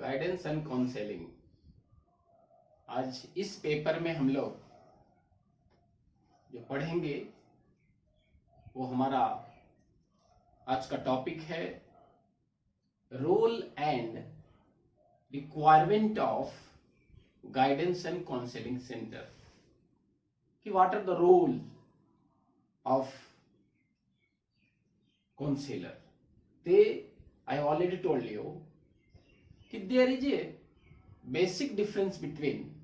Guidance and counselling. आज इस paper में हम लोग जो पढ़ेंगे वो हमारा आज का टॉपिक है role and requirement of guidance and counselling centre. कि what are the role of counselor. I have already told you that there is a basic difference between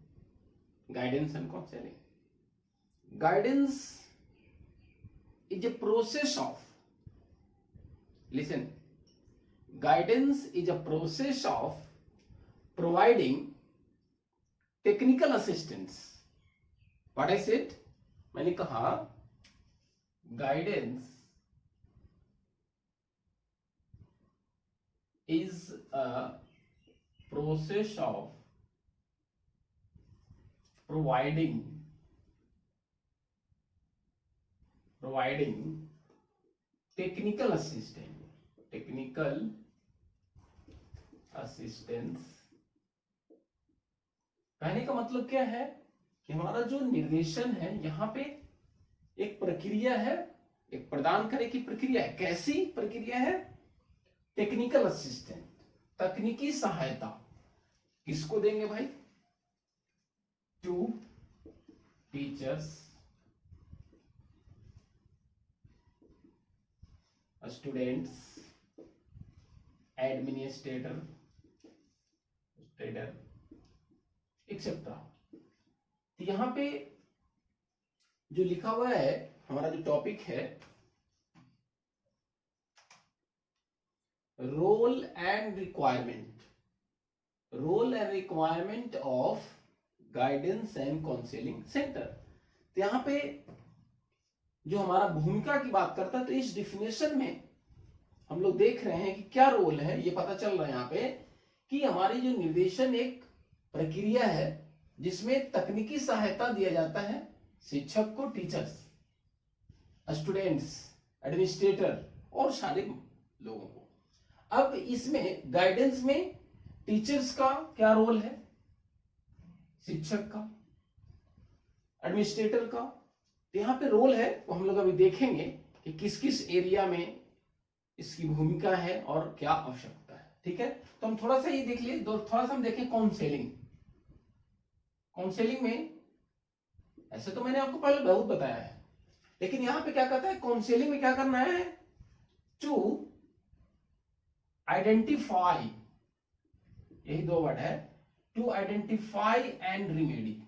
guidance and counseling. Guidance is a process of, listen, guidance is a process of providing technical assistance. What I said? मैंने कहा guidance is a process of providing technical assistance। कहने का मतलब क्या है कि हमारा जो निर्देशन है यहाँ पे एक प्रक्रिया है, एक प्रदान करे की प्रक्रिया है। कैसी प्रक्रिया है? टेक्निकल असिस्टेंट, तकनीकी सहायता। किसको देंगे भाई? To teachers, students, administrator, etcetera. तो यहां पे जो लिखा हुआ है, हमारा जो टॉपिक है role and requirement of guidance and counselling centre. तो यहां पे जो हमारा भूमिका की बात करता है, तो इस डिफिनेशन में हम लोग देख रहे हैं कि क्या रोल है। ये पता चल रहा है यहाँ पे कि हमारी जो निर्देशन एक प्रक्रिया है जिसमें तकनीकी सहायता दिया जाता है शिक्षक को, टीचर्स, स्टूडेंट्स, एडमिनिस्ट्रेटर और सारे लोगों को। अब इसमें गाइडेंस में टीचर्स का क्या रोल है, शिक्षक का, एडमिनिस्ट्रेटर का। तो यहाँ पे रोल है वो हम लोग अभी देखेंगे कि किस किस एरिया में इसकी भूमिका है और क्या आवश्यकता है। ठीक है, तो हम थोड़ा सा ये देख लिए, थोड़ा सा हम देखें काउंसलिंग में। ऐसे तो मैंने आपको पहले बहुत बताया है, लेकिन यहां पे क्या कहता है, काउंसलिंग में क्या करना है? टू आइडेंटिफाई, यही दो वर्ड है, टू आइडेंटिफाई एंड रिमेडी।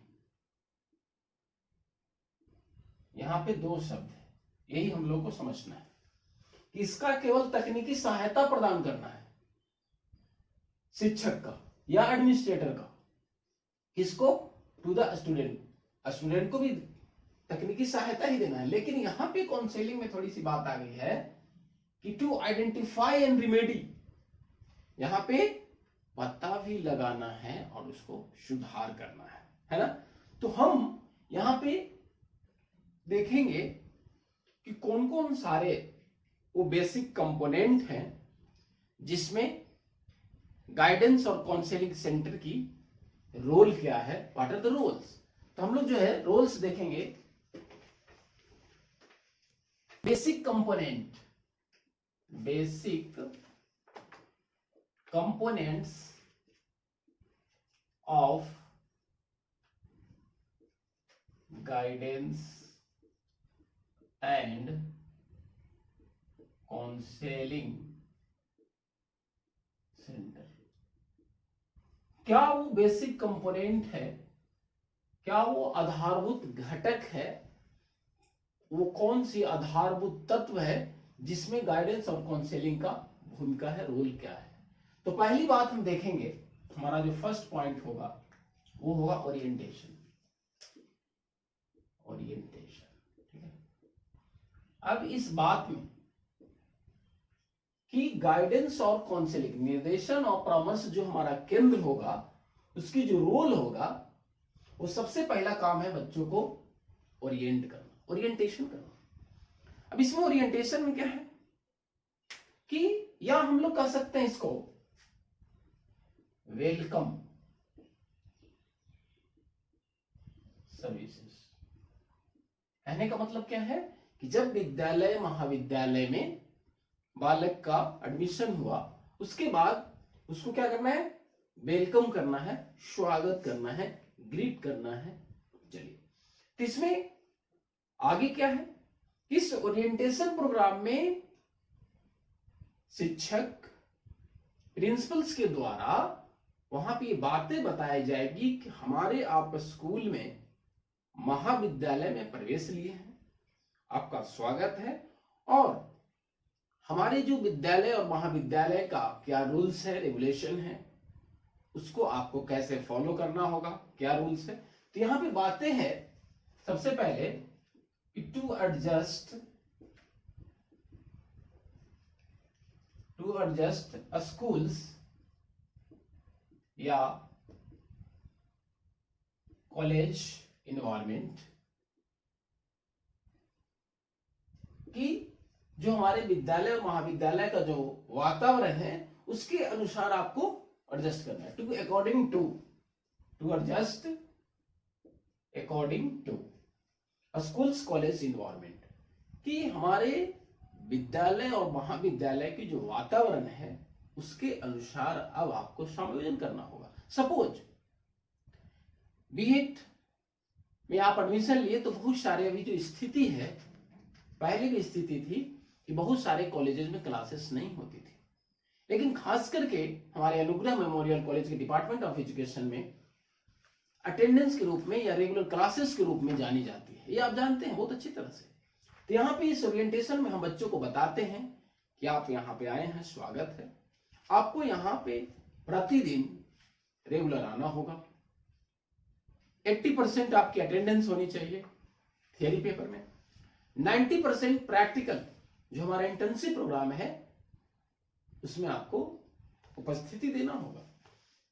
यहां पे दो शब्द है, यही हम लोग को समझना है कि इसका केवल तकनीकी सहायता प्रदान करना है शिक्षक का या एडमिनिस्ट्रेटर का। किसको? टू द स्टूडेंट को भी तकनीकी सहायता ही देना है। लेकिन यहां पे काउंसलिंग में थोड़ी सी बात आ गई है कि टू आइडेंटिफाई एंड रिमेडी, यहां पे पता भी लगाना है और उसको सुधार करना है ना। तो हम यहां पे देखेंगे कि कौन कौन सारे वो बेसिक कंपोनेंट हैं जिसमें गाइडेंस और काउंसलिंग सेंटर की रोल क्या है, व्हाट आर द रोल्स। तो हम लोग जो है रोल्स देखेंगे। Basic components of guidance and counselling centre. क्या वो बेसिक कंपोनेंट है, क्या वो आधारभूत घटक है, वो कौन सी आधारभूत तत्व है जिसमें गाइडेंस और काउंसलिंग का भूमिका है, रोल क्या है। तो पहली बात हम देखेंगे, हमारा जो फर्स्ट पॉइंट होगा वो होगा ओरिएंटेशन। ठीक है। अब इस बात में कि गाइडेंस और काउंसलिंग, निर्देशन और परामर्श जो हमारा केंद्र होगा, उसकी जो रोल होगा, वो सबसे पहला काम है बच्चों को ओरिएंट करना, ओरिएंटेशन करना। अब इसमें ओरिएंटेशन में क्या है कि या हम लोग कह सकते हैं इसको वेलकम सर्विसेज। कहने का मतलब क्या है कि जब विद्यालय महाविद्यालय में बालक का एडमिशन हुआ, उसके बाद उसको क्या करना है, वेलकम करना है, स्वागत करना है, ग्रीट करना है। चलिए, तो इसमें आगे क्या है, इस ओरिएंटेशन प्रोग्राम में शिक्षक प्रिंसिपल्स के द्वारा वहां पे बातें बताई जाएगी कि हमारे आप स्कूल में महाविद्यालय में प्रवेश लिए हैं, आपका स्वागत है, और हमारे जो विद्यालय और महाविद्यालय का क्या रूल्स है, रेगुलेशन है, उसको आपको कैसे फॉलो करना होगा, क्या रूल्स है। तो यहां पे बातें हैं, सबसे पहले टू एडजस्ट स्कूल्स या कॉलेज इन्वायरमेंट, कि जो हमारे विद्यालय और महाविद्यालय का जो वातावरण है उसके अनुसार आपको एडजस्ट करना है। To adjust according to schools college environment, कि हमारे विद्यालय और महाविद्यालय की जो वातावरण है उसके अनुसार अब आपको समायोजन करना होगा। सपोज बीएड में आप एडमिशन लिए तो बहुत सारे, अभी जो स्थिति है, पहले भी स्थिति थी कि बहुत सारे कॉलेजेस में क्लासेस नहीं होती थी, लेकिन खास करके हमारे अनुग्रह मेमोरियल कॉलेज के डिपार्टमेंट ऑफ एजुकेशन में अटेंडेंस के रूप में या रेगुलर क्लासेस के रूप में जानी जाती है, ये आप जानते हैं बहुत अच्छी तरह से। तो यहाँ पे इस ओरिएंटेशन में हम बच्चों को बताते हैं कि आप यहाँ पे आए हैं, स्वागत है, आपको यहाँ पे प्रतिदिन रेगुलर आना होगा, 80% आपकी अटेंडेंस होनी चाहिए थियरी पेपर में, 90% प्रैक्टिकल जो हमारा इंटर्नशिप प्रोग्राम है उसमें आपको उपस्थिति देना होगा।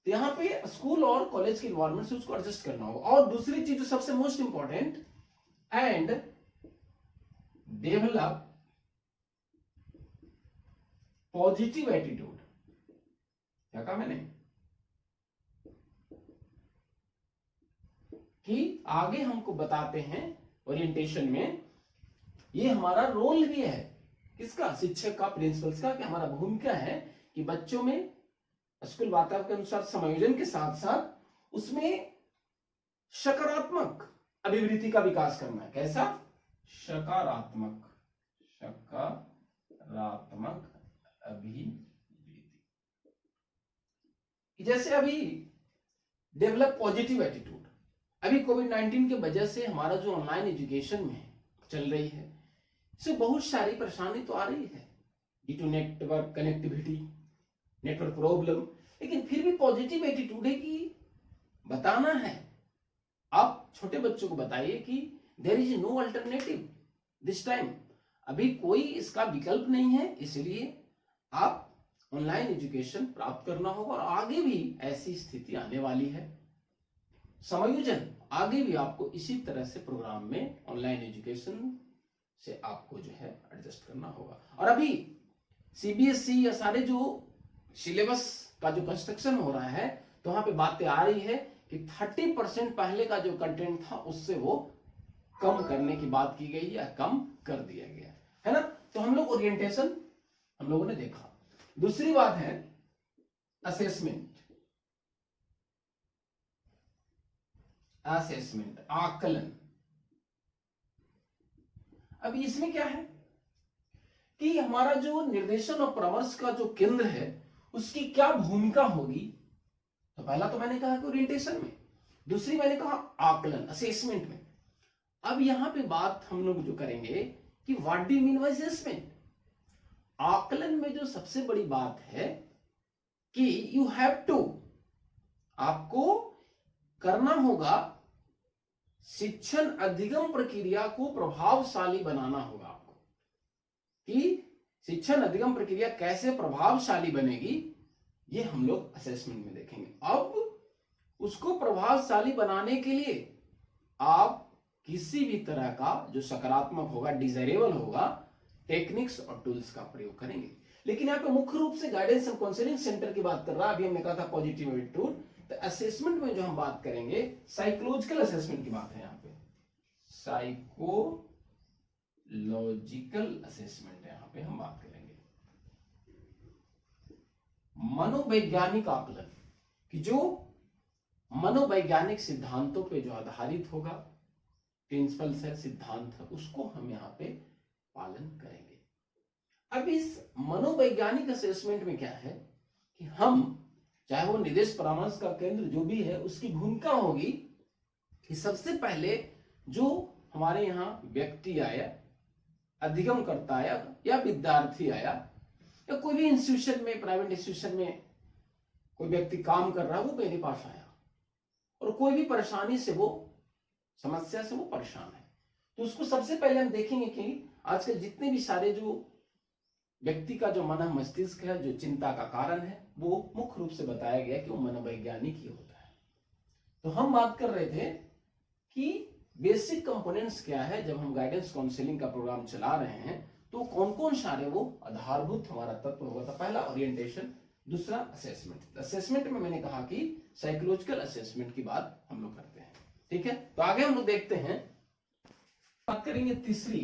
तो यहाँ पे स्कूल और कॉलेज के इन्वायरमेंट से उसको एडजस्ट करना होगा। और दूसरी चीज जो सबसे most important, and develop positive attitude. क्या कहा मैंने, कि आगे हमको बताते हैं ओरिएंटेशन में, ये हमारा रोल भी है, किसका, शिक्षक का, प्रिंसिपल्स का, कि हमारा भूमिका है कि बच्चों में स्कूल वातावरण के अनुसार समायोजन के साथ साथ उसमें सकारात्मक अभिवृत्ति का विकास करना है। कैसा, सकारात्मक अभिवृत्ति। जैसे अभी डेवलप पॉजिटिव एटीट्यूड, अभी कोविड-19 की वजह से हमारा जो ऑनलाइन एजुकेशन में चल रही है, इससे बहुत सारी परेशानी तो आ रही है due to network connectivity, network problem, लेकिन फिर भी पॉजिटिव एटीट्यूड है कि बताना है। आप छोटे बच्चों को बताइए कि there is no alternative this time, अभी कोई इसका विकल्प नहीं है, इसलिए आप ऑनलाइन एजुकेशन प्राप्त करना होगा, और आगे भी ऐसी स्थिति आने वाली है। समायोजन आगे भी आपको इसी तरह से प्रोग्राम में ऑनलाइन एजुकेशन से आपको जो है एडजस्ट करना होगा। और अभी सीबीएसई या सारे जो सिलेबस का जो कंस्ट्रक्शन हो रहा है, तो वहां पे बातें आ रही है कि 30% पहले का जो कंटेंट था उससे वो कम करने की बात की गई या कम कर दिया गया है ना। तो हम लोग ओरिएंटेशन हम लोगों ने देखा। दूसरी बात है असेसमेंट, आकलन। अब इसमें क्या है कि हमारा जो निर्देशन और परामर्श का जो केंद्र है उसकी क्या भूमिका होगी। तो पहला तो मैंने कहा कि ओरिएंटेशन में, दूसरी मैंने कहा आकलन, असेसमेंट में। अब यहां पे बात हम लोग जो करेंगे कि what do you mean by assessment. आकलन में जो सबसे बड़ी बात है कि यू हैव टू, आपको करना होगा, शिक्षण अधिगम प्रक्रिया को प्रभावशाली बनाना होगा आपको, कि शिक्षण अधिगम प्रक्रिया कैसे प्रभावशाली बनेगी, ये हम लोग असेसमेंट में देखेंगे। अब उसको प्रभावशाली बनाने के लिए आप किसी भी तरह का जो सकारात्मक होगा, डिजायरेबल होगा, टेक्निक्स और टूल्स का प्रयोग करेंगे। लेकिन यहाँ पे मुख्य रूप से गाइडेंस एंड काउंसलिंग सेंटर की बात कर रहा है। अभी हमने कहा था पॉजिटिव एटीट्यूड, तो असेसमेंट में जो हम बात करेंगे साइकोलॉजिकल असेसमेंट की बात है। यहाँ पे साइकोलॉजिकल असेसमेंट है, यहाँ पे हम बात करेंगे मनोवैज्ञानिक आकलन कि जो मनोवैज्ञानिक सिद्धांतों पे जो आधारित होगा, प्रिंसिपल्स है, सिद्धांत है, उसको हम यहाँ पे पालन करेंगे। अब इस मनोवैज्ञानिक असेसमेंट में क्या है कि हम, चाहे वो निर्देश परामर्श का केंद्र जो भी है, उसकी भूमिका होगी कि सबसे पहले जो हमारे यहाँ व्यक्ति आया, अधिगम करता आया या विद्यार्थी आया या कोई भी इंस्टीट्यूशन में, प्राइवेट इंस्टीट्यूशन में कोई व्यक्ति काम कर रहा है, वो मेरे पास आया और कोई भी परेशानी से, वो समस्या से वो परेशान है, तो उसको सबसे पहले हम देखेंगे कि आजकल जितने भी सारे जो व्यक्ति का जो मन मस्तिष्क है, जो चिंता का कारण है, वो मुख्य रूप से बताया गया कि वो मनोवैज्ञानिक ही होता है। तो हम बात कर रहे थे कि बेसिक कंपोनेंट्स क्या है। जब हम गाइडेंस काउंसलिंग का प्रोग्राम चला रहे हैं तो कौन कौन सारे वो आधारभूत हमारा तत्व होगा। तो पहला ओरिएंटेशन, दूसरा असेसमेंट। असेसमेंट में मैंने कहा कि साइकोलॉजिकल असेसमेंट की बात हम लोग करते हैं, ठीक है। तो आगे हम लोग देखते हैं, बात करेंगे तीसरी,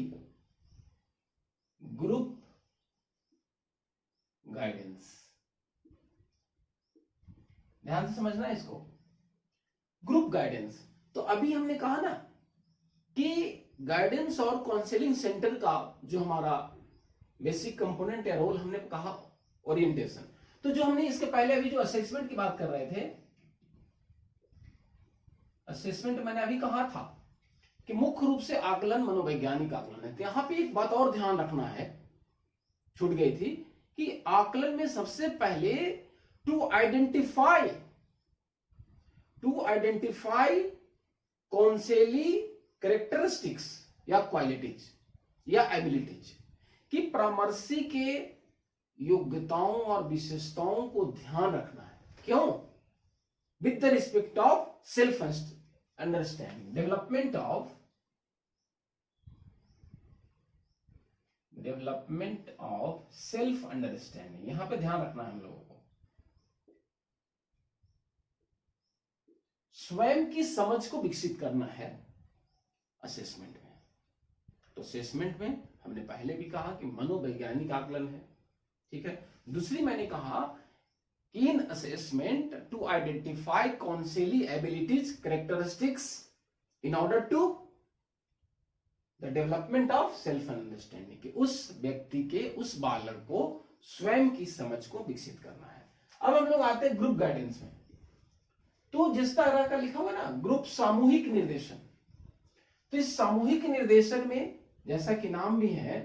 ग्रुप गाइडेंस। ध्यान से समझना है इसको, ग्रुप गाइडेंस। तो अभी हमने कहा ना कि गाइडेंस और काउंसलिंग सेंटर का जो हमारा बेसिक कंपोनेंट या रोल, हमने कहा ओरिएंटेशन। तो जो हमने इसके पहले अभी जो असेसमेंट की बात कर रहे थे, असेसमेंट मैंने अभी कहा था कि मुख्य रूप से आकलन मनोवैज्ञानिक आकलन है। तो यहां पे एक बात और ध्यान रखना है, छूट गई थी, कि आकलन में सबसे पहले टू आइडेंटिफाई काउंसली कैरेक्टरिस्टिक्स या क्वालिटीज या एबिलिटीज, कि परामर्शी के योग्यताओं और विशेषताओं को ध्यान रखना है। क्यों? With the respect of self understanding, development of self understanding, यहां पे ध्यान रखना है हम लोगों को। स्वयं की समझ को विकसित करना है असेसमेंट में। तो असेसमेंट में हमने पहले भी कहा कि मनोवैज्ञानिक आकलन है, ठीक है। दूसरी मैंने कहा in assessment to identify counselee abilities characteristics in order to the development of self understanding, कि उस व्यक्ति के, उस बालक को स्वयं की समझ को विकसित करना है। अब हम लोग आते हैं ग्रुप गाइडेंस में। तो जिस तरह का लिखा हुआ ना ग्रुप सामूहिक निर्देशन, तो इस सामूहिक निर्देशन में, जैसा कि नाम भी है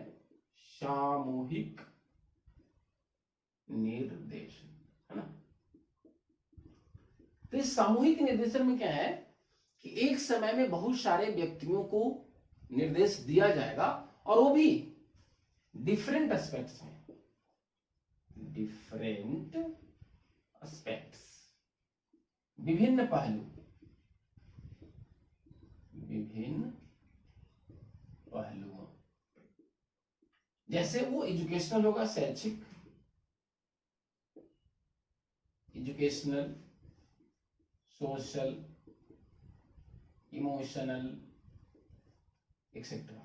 सामूहिक निर्देशन, है ना। तो इस सामूहिक निर्देशन में क्या है कि एक समय में बहुत सारे व्यक्तियों को निर्देश दिया जाएगा, और वो भी डिफरेंट एस्पेक्ट्स में, डिफरेंट एस्पेक्ट्स, विभिन्न पहलू, विभिन्न पहलुओं, जैसे वो एजुकेशनल होगा, शैक्षिक, एजुकेशनल, सोशल, इमोशनल एक्सेट्रा।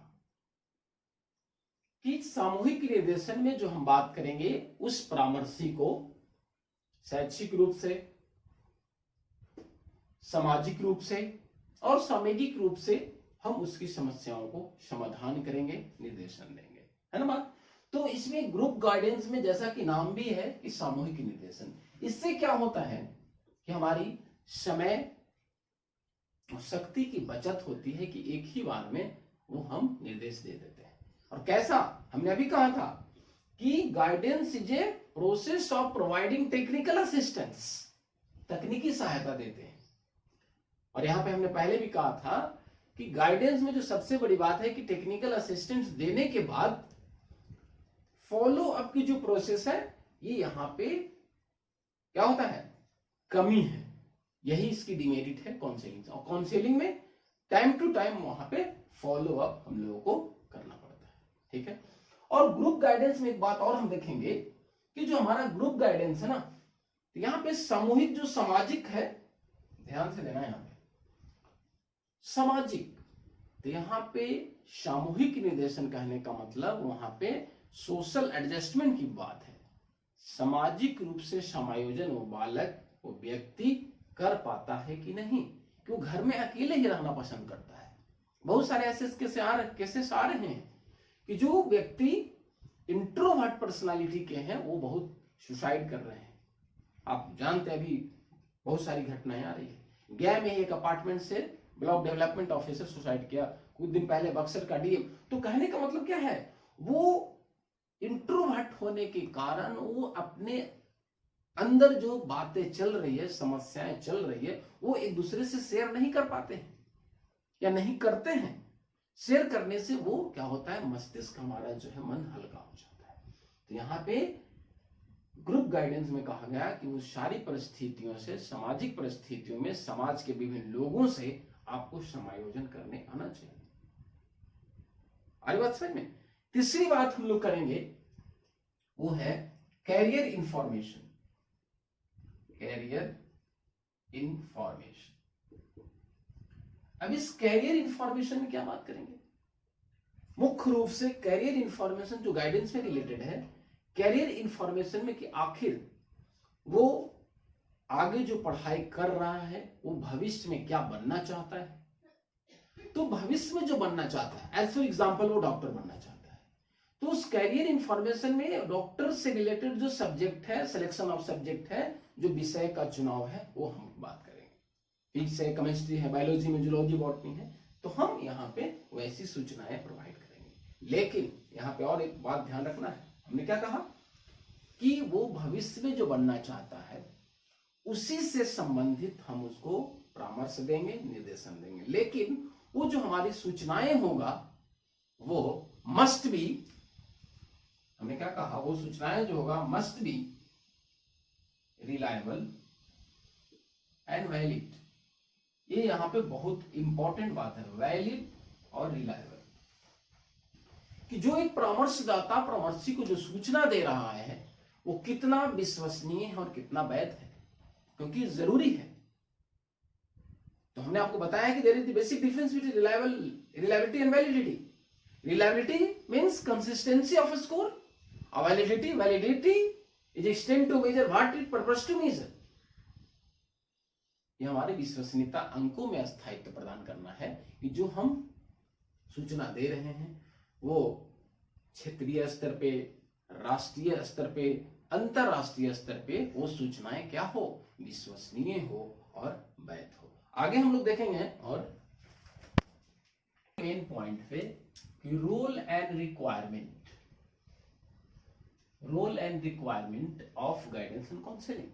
कि सामूहिक निर्देशन में जो हम बात करेंगे, उस परामर्शी को शैक्षिक रूप से, सामाजिक रूप से और सामाजिक रूप से हम उसकी समस्याओं को समाधान करेंगे, निर्देशन देंगे, है ना बात। तो इसमें ग्रुप गाइडेंस में, जैसा कि नाम भी है कि सामूहिक निर्देशन, इससे क्या होता है कि हमारी समय और शक्ति की बचत होती है कि एक ही बार में वो हम निर्देश दे देते हैं। और कैसा, हमने अभी कहा था कि guidance is a process of providing technical assistance, तकनीकी सहायता देते हैं। और यहां पे हमने पहले भी कहा था कि गाइडेंस में जो सबसे बड़ी बात है कि टेक्निकल असिस्टेंस देने के बाद फॉलो अप की जो प्रोसेस है, ये यहां पे क्या होता है, कमी है। यही इसकी डिमेरिट है काउंसलिंग। और काउंसलिंग में टाइम टू टाइम वहां पे फॉलो अप हम लोगों को करना पड़ता है, ठीक है। और ग्रुप गाइडेंस में एक बात और हम देखेंगे कि जो हमारा ग्रुप गाइडेंस है ना, तो यहाँ पे सामूहिक जो सामाजिक है, ध्यान से देना, यहाँ पे सामाजिक, तो यहाँ पे सामूहिक निर्देशन कहने का मतलब वहां पे सोशल एडजस्टमेंट की बात है। सामाजिक रूप से समायोजन वो बालक, वो व्यक्ति कर पाता है कि नहीं, कि वो घर में अकेले ही रहना पसंद करता है। बहुत सारे ऐसे केसेस आ रहे हैं कि जो व्यक्ति इंट्रोवर्ट पर्सनालिटी के हैं वो बहुत सुसाइड कर रहे हैं। आप जानते हैं अभी बहुत सारी घटनाएं आ रही है। गया में एक अपार्टमेंट से ब्लॉक डेवलपमेंट ऑफिसर सुसाइड किया, कुछ दिन पहले बक्सर का डीएम। तो कहने का मतलब क्या है, वो इंट्रोवर्ट होने के कारण वो अपने अंदर जो बातें चल रही है, समस्याएं चल रही है, वो एक दूसरे से शेयर नहीं कर पाते हैं या नहीं करते हैं। शेयर करने से वो क्या होता है, मस्तिष्क हमारा जो है मन हल्का हो जाता है। तो यहाँ पे ग्रुप गाइडेंस में कहा गया कि वो सारी परिस्थितियों से, सामाजिक परिस्थितियों में समाज के विभिन्न लोगों से आपको समायोजन करने आना चाहिए। आ रही बात समझ में? तीसरी बात हम लोग करेंगे वो है कैरियर इंफॉर्मेशन। Career information. अब इस कैरियर इंफॉर्मेशन में क्या बात करेंगे? मुख्य रूप से कैरियर इंफॉर्मेशन जो गाइडेंस में रिलेटेड है, कैरियर इंफॉर्मेशन में कि आखिर वो आगे जो पढ़ाई कर रहा है वो भविष्य में क्या बनना चाहता है। तो भविष्य में जो बनना चाहता है, एज फॉर एग्जाम्पल वो डॉक्टर बनना चाहता है, तो उस कैरियर इंफॉर्मेशन में डॉक्टर से रिलेटेड जो सब्जेक्ट है, सिलेक्शन ऑफ सब्जेक्ट है, जो विषय का चुनाव है, वो हम बात करेंगे। फिजिक्स है, केमिस्ट्री है, बायोलॉजी में जूलॉजी, बॉटनी है, तो हम यहाँ पे वैसी सूचनाएं प्रोवाइड करेंगे। लेकिन यहाँ पे और एक बात ध्यान रखना है, हमने क्या कहा कि वो भविष्य में जो बनना चाहता है उसी से संबंधित हम उसको परामर्श देंगे, निर्देशन देंगे। लेकिन वो जो हमारी सूचनाएं होगा वो मस्ट बी, हमने क्या कहा, वो सूचनाएं जो होगा must be reliable and valid. ये यहां पे बहुत इंपॉर्टेंट बात है, वैलिड और रिलायबल, कि जो एक परामर्शदाता परामर्शी को जो सूचना दे रहा है वो कितना विश्वसनीय है और कितना वैध है, क्योंकि जरूरी है। तो हमने आपको बताया कि there is the basic difference between reliability and validity. Reliability means consistency of a score, validity is extent to measure what it purpose to measure। ये हमारी विश्वसनीयता अंकों में स्थायित्व प्रदान करना है कि जो हम सूचना दे रहे हैं वो क्षेत्रीय स्तर पे, राष्ट्रीय स्तर पे, अंतरराष्ट्रीय स्तर पे वो सूचनाएं क्या हो, विश्वसनीय हो और वैध हो। आगे हम लोग देखेंगे और मेन पॉइंट पे कि role and requirement of guidance and counselling,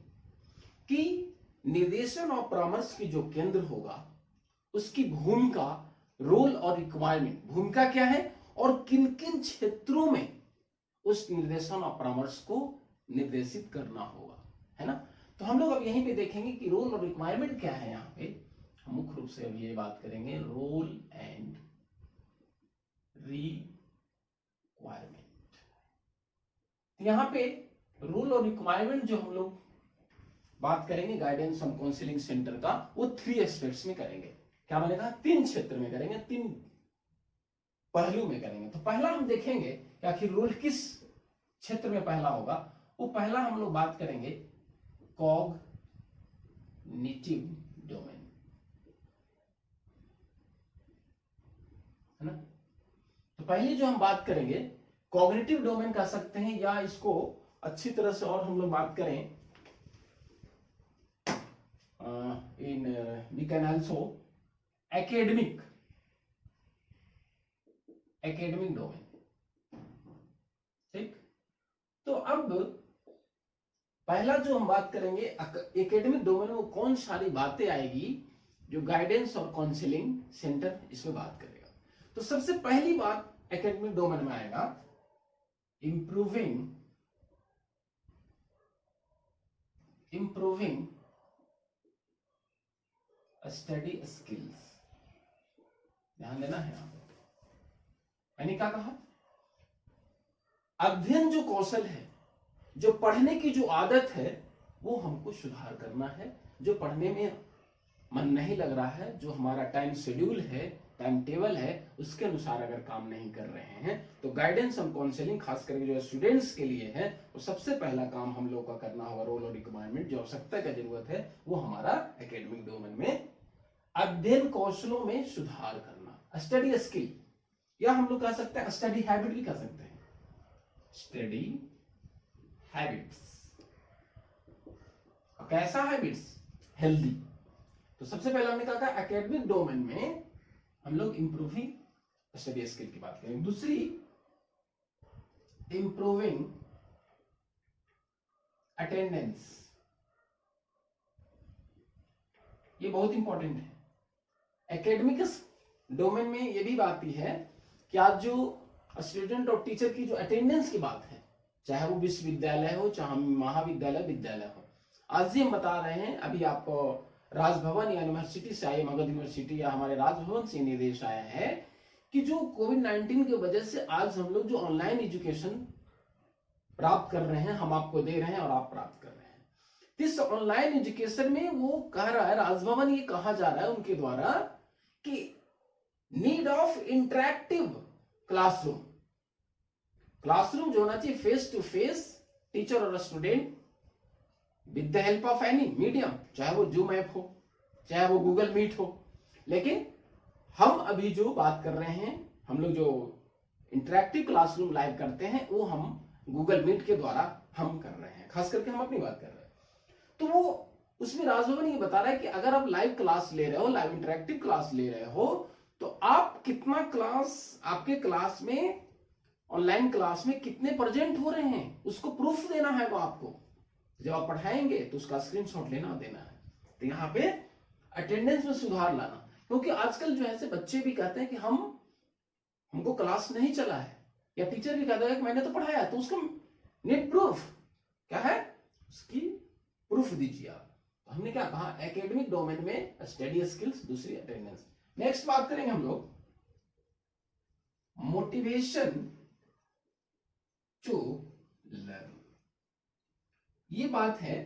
कि निर्देशन और परामर्श की जो केंद्र होगा उसकी भूमिका, रोल और रिक्वायरमेंट, भूमिका क्या है और किन किन क्षेत्रों में उस निर्देशन और परामर्श को निर्देशित करना होगा, है ना। तो हम लोग अब यहीं पे देखेंगे कि रोल और रिक्वायरमेंट क्या है। यहाँ पे हम मुख्य रूप से अब ये बात करेंगे रोल एंड रिक्वायरमेंट। यहाँ पे रोल और रिक्वायरमेंट जो हम लोग बात करेंगे गाइडेंस और काउंसलिंग सेंटर का, वो 3 एस्पेक्ट्स में करेंगे। क्या बनेगा, 3 क्षेत्र में करेंगे, 3 पहलू में करेंगे। तो पहला हम देखेंगे कि आखिर रोल किस क्षेत्र में पहला होगा। वो पहला हम लोग बात करेंगे कॉग्निटिव डोमेन, है ना। तो पहले जो हम बात करेंगे कॉग्निटिव डोमेन कह सकते हैं, या इसको अच्छी तरह से और हम लोग बात करें we can also academic domain. ठीक, तो अब पहला जो हम बात करेंगे एकेडमिक डोमेन में कौन सारी बातें आएगी जो गाइडेंस और काउंसलिंग सेंटर इसमें बात करेगा। तो सबसे पहली बात एकेडमिक डोमेन में आएगा इम्प्रूविंग स्टडी स्किल्स। ध्यान देना है यहाँ पे, मैंने क्या कहा, अध्ययन जो कौशल है, जो पढ़ने की जो आदत है वो हमको सुधार करना है। जो पढ़ने में मन नहीं लग रहा है, जो हमारा टाइम शेड्यूल है, टाइम टेबल है, उसके अनुसार अगर काम नहीं कर रहे हैं तो गाइडेंस और काउंसलिंग खास करके जो स्टूडेंट्स के लिए है, वो सबसे पहला काम हम लोग का करना होगा। रोल और रिक्वायरमेंट, जो आवश्यकता का जरूरत है वो हमारा एकेडमिक डोमेन में अध्ययन कौशलों में सुधार करना, स्टडी स्किल, या हम लोग कह सकते हैं स्टडी हैबिट भी कह सकते हैं, स्टडी हैबिट्स। कैसा हैबिट्स? हेल्दी। तो सबसे पहले हमने कहा था एकेडमिक डोमेन में हम लोग इंप्रूविंग स्टडी स्किल की बात करेंगे। दूसरी, इंप्रूविंग अटेंडेंस, ये बहुत इंपॉर्टेंट है। एकेडमिक डोमेन में ये भी बात ही है कि आज जो स्टूडेंट और टीचर की जो अटेंडेंस की बात है, चाहे वो विश्वविद्यालय हो, चाहे महाविद्यालय, विद्यालय हो, आज ही हम बता रहे हैं, अभी आपको राजभवन या यूनिवर्सिटी से आए, मगध यूनिवर्सिटी या हमारे राजभवन से निर्देश आया है कि जो कोविड-19 की वजह से आज हम लोग जो ऑनलाइन एजुकेशन प्राप्त कर रहे हैं, हम आपको दे रहे हैं और आप प्राप्त कर रहे हैं। इस ऑनलाइन एजुकेशन में वो कह रहा है, राजभवन ये कहा जा रहा है उनके द्वारा कि need of interactive classroom, classroom जो होना चाहिए फेस टू फेस, टीचर और student with the help of any medium, चाहे वो जूम ऐप हो, चाहे वो गूगल मीट हो। लेकिन हम अभी जो बात कर रहे हैं, हम लोग जो इंटरैक्टिव क्लासरूम लाइव करते हैं वो हम गूगल मीट के द्वारा हम कर रहे हैं, खास करके हम अपनी बात कर रहे हैं। तो वो उसमें राजभवन ये बता रहा है कि अगर आप लाइव क्लास ले रहे हो, लाइव इंटरैक्टिव क्लास ले रहे हो, तो आप कितना क्लास, आपके क्लास में, ऑनलाइन क्लास में कितने प्रेजेंट हो रहे हैं, उसको प्रूफ देना है वो आपको। जब आप पढ़ाएंगे तो उसका स्क्रीनशॉट लेना देना है। तो यहाँ पे अटेंडेंस में सुधार लाना, क्योंकि आजकल जो है बच्चे भी कहते हैं कि हमको क्लास नहीं चला है, या टीचर भी कहता है कि मैंने तो पढ़ाया, तो उसका नीड प्रूफ क्या है, उसकी प्रूफ दीजिए आप। तो हमने क्या कहा, एकेडमिक डोमेन में स्टडी स्किल्स, दूसरी अटेंडेंस। नेक्स्ट बात करेंगे हम लोग मोटिवेशन टू लर्न। ये बात है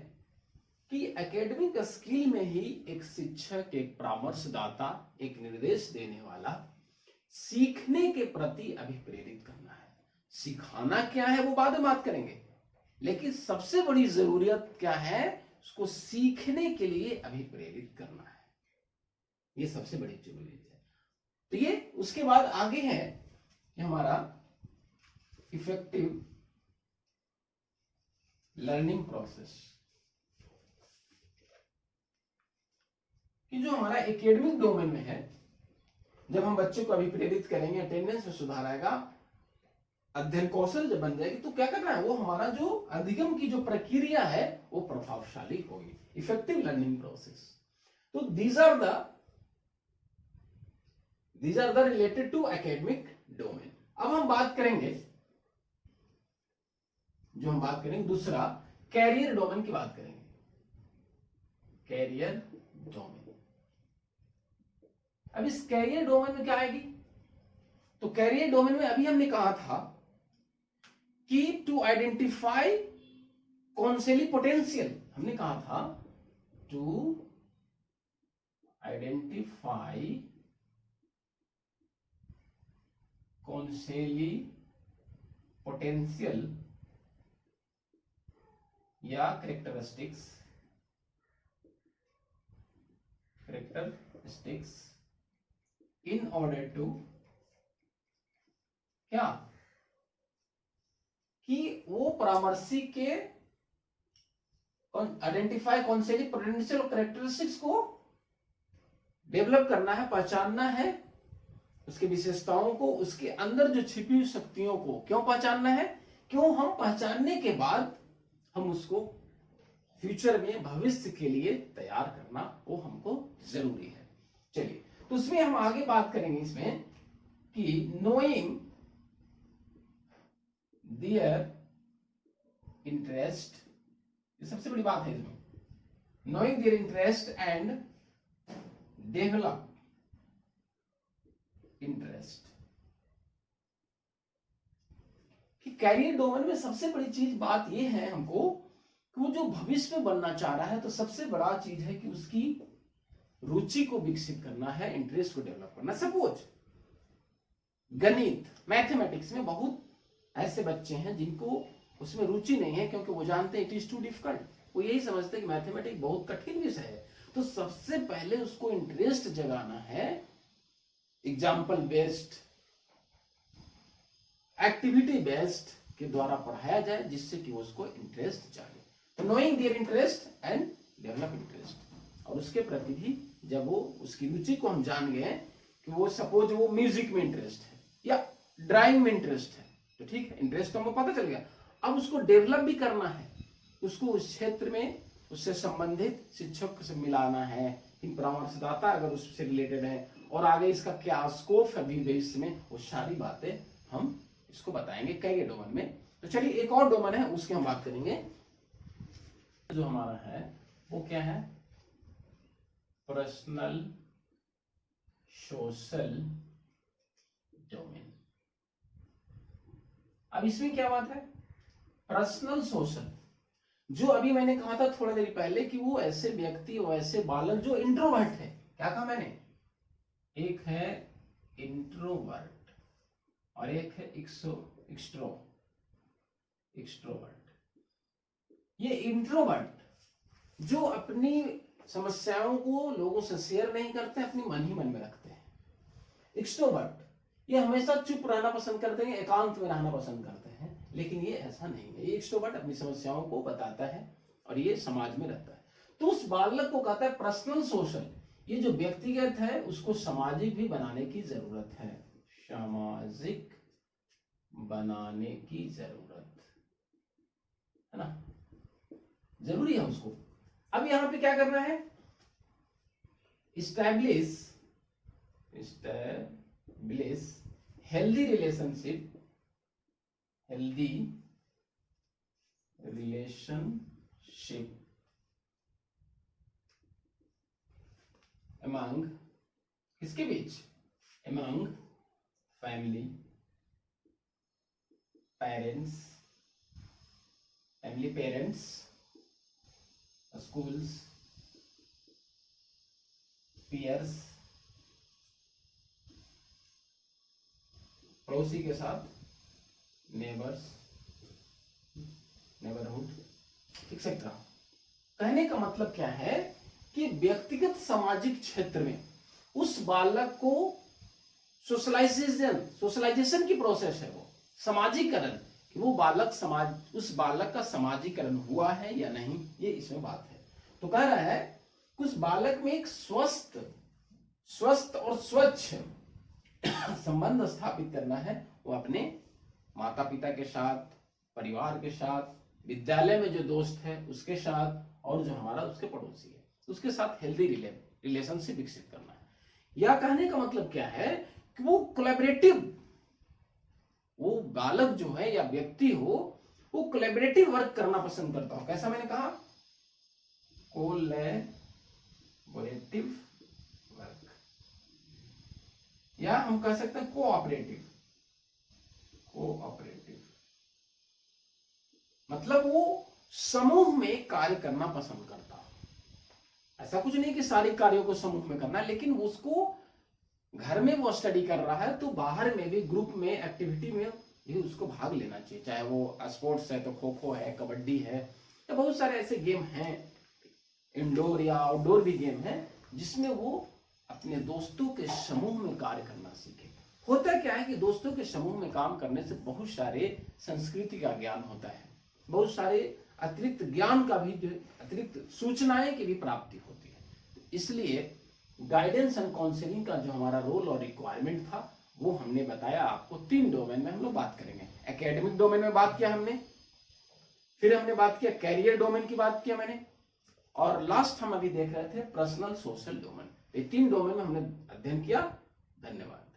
कि एकेडमिक स्किल में ही एक शिक्षक, एक परामर्शदाता, एक निर्देश देने वाला सीखने के प्रति अभिप्रेरित करना है। सिखाना क्या है वो बाद में बात करेंगे, लेकिन सबसे बड़ी जरूरत क्या है, उसको सीखने के लिए अभिप्रेरित करना है। ये सबसे बड़ी जरूरत है। तो ये उसके बाद आगे है कि हमारा इफेक्टिव लर्निंग प्रोसेस, कि जो हमारा एकेडमिक डोमेन में है, जब हम बच्चों को अभिप्रेरित करेंगे, अटेंडेंस में सुधार आएगा, अध्ययन कौशल जब बन जाएगी, तो क्या करना है, वो हमारा जो अधिगम की जो प्रक्रिया है वो प्रभावशाली होगी। Effective learning process. तो these are the related to academic domain. अब हम बात करेंगे, दूसरा कैरियर डोमेन की बात करेंगे। कैरियर डोमेन, अब इस कैरियर डोमेन में क्या आएगी, तो कैरियर डोमेन में अभी हमने कहा था कि टू आइडेंटिफाई कौनसेली पोटेंशियल, हमने कहा था टू आइडेंटिफाई कौनसेली पोटेंशियल या कैरेक्टरिस्टिक्स इन ऑर्डर टू क्या, कि वो परामर्शी के आइडेंटिफाई कौनसेली पोटेंशियल कैरेक्टरिस्टिक्स को डेवलप करना है, पहचानना है, उसकी विशेषताओं को, उसके अंदर जो छिपी हुई शक्तियों को क्यों पहचानना है, क्यों हम पहचानने के बाद हम उसको फ्यूचर में, भविष्य के लिए तैयार करना वो हमको जरूरी है। चलिए, तो उसमें हम आगे बात करेंगे इसमें कि नोइंग देयर इंटरेस्ट, ये सबसे बड़ी बात है इसमें, knowing their interest and develop interest कि कैरियर डोमेन में सबसे बड़ी चीज बात यह है हमको कि वो जो भविष्य में बनना चाह रहा है, तो सबसे बड़ा चीज है कि उसकी रुचि को विकसित करना है, इंटरेस्ट को डेवलप करना। सपोज गणित, मैथमेटिक्स में बहुत ऐसे बच्चे हैं जिनको उसमें रुचि नहीं है, क्योंकि वो जानते हैं इट इज टू डिफिकल्ट। वो यही समझते हैं कि मैथमेटिक्स बहुत कठिन विषय है। तो सबसे पहले उसको इंटरेस्ट जगाना है, एग्जाम्पल बेस्ड, एक्टिविटी बेस्ड के द्वारा पढ़ाया जाए, जिससे कि उसको इंटरेस्ट जागे। तो knowing their interest and develop interest, और उसके प्रति भी जब वो उसकी रुचि को हम जान गए कि वो सपोज वो म्यूजिक में इंटरेस्ट है या ड्राइंग में इंटरेस्ट है, तो ठीक है, इंटरेस्ट हमको पता चल गया। अब उसको डेवलप भी करना है, उसको उस क्षेत्र में उससे संबंधित शिक्षक से मिलाना है, इन परामर्शदाता अगर उससे रिलेटेड है, और आगे इसका क्या स्कोप है भविष्य में, वो सारी बातें हम इसको बताएंगे कैरियर डोमेन में। तो चलिए एक और डोमेन है उसकी हम बात करेंगे, जो हमारा है वो क्या है, पर्सनल सोशल डोमेन। अब इसमें क्या बात है, पर्सनल सोशल, जो अभी मैंने कहा था थोड़ा देर पहले कि वो ऐसे व्यक्ति और ऐसे बालक जो इंट्रोवर्ट है, क्या कहा मैंने, एक है इंट्रोवर्ट और एक है एक्सट्रोवर्ट। ये इंट्रोवर्ट जो अपनी समस्याओं को लोगों से शेयर नहीं करते, अपनी मन ही मन में रखते हैं। एक्सट्रोवर्ट ये हमेशा चुप रहना पसंद करते हैं, एकांत में रहना पसंद करते हैं, लेकिन ये ऐसा नहीं है। ये एक्सट्रोवर्ट अपनी समस्याओं को बताता है और ये समाज में रहता है। तो उस बालक को कहता है पर्सनल सोशल। ये जो व्यक्तिगत है उसको सामाजिक भी बनाने की जरूरत है, सामाजिक बनाने की जरूरत है ना, जरूरी है उसको। अब यहां पे क्या करना है, इस्टेब्लिश हेल्दी रिलेशनशिप among किसके बीच, among family parents, schools, peers, पड़ोसी के साथ, नेबरहुड एक्सेट्रा। कहने का मतलब क्या है कि व्यक्तिगत सामाजिक क्षेत्र में उस बालक को सोशलाइजेशन की प्रोसेस है, वो सामाजिकरण, कि वो बालक उस बालक का सामाजिकरण हुआ है या नहीं, ये इसमें बात है। तो कह रहा है उस बालक में एक स्वस्थ और स्वच्छ संबंध स्थापित करना है, वो अपने माता पिता के साथ, परिवार के साथ, विद्यालय में जो दोस्त है उसके साथ, और जो हमारा उसके पड़ोसी है उसके साथ हेल्दी रिलेशनशिप विकसित करना है। या कहने का मतलब क्या है कि वो कोलैबोरेटिव, वो बालक जो है या व्यक्ति हो, वो कोलैबोरेटिव वर्क करना पसंद करता हो। कैसा मैंने कहा, कोलैबोरेटिव वर्क, या हम कह सकते हैं कोऑपरेटिव। मतलब वो समूह में कार्य करना पसंद करता है। ऐसा कुछ नहीं कि सारे कार्यों को समूह में करना, लेकिन उसको घर में वो स्टडी कर रहा है तो बाहर में भी ग्रुप में एक्टिविटी में भी उसको भाग लेना चाहिए। चाहे वो स्पोर्ट्स है तो खो खो है, कबड्डी है, या बहुत सारे ऐसे गेम हैं, इंडोर या आउटडोर भी गेम है, जिसमें वो अपने दोस्तों के समूह में कार्य करना सीखे। होता क्या है कि दोस्तों के समूह में काम करने से बहुत सारे संस्कृति का ज्ञान होता है, बहुत सारे अतिरिक्त ज्ञान का भी, अतिरिक्त सूचनाएं की भी प्राप्ति होती है। इसलिए गाइडेंस एंड काउंसलिंग का जो हमारा रोल और रिक्वायरमेंट था वो हमने बताया आपको। 3 डोमेन में हम लोग बात करेंगे। एकेडमिक डोमेन में बात किया हमने, फिर हमने बात किया कैरियर डोमेन की बात किया मैंने, और लास्ट हम अभी देख रहे थे पर्सनल सोशल डोमेन। ये 3 डोमेन में हमने अध्ययन किया। धन्यवाद।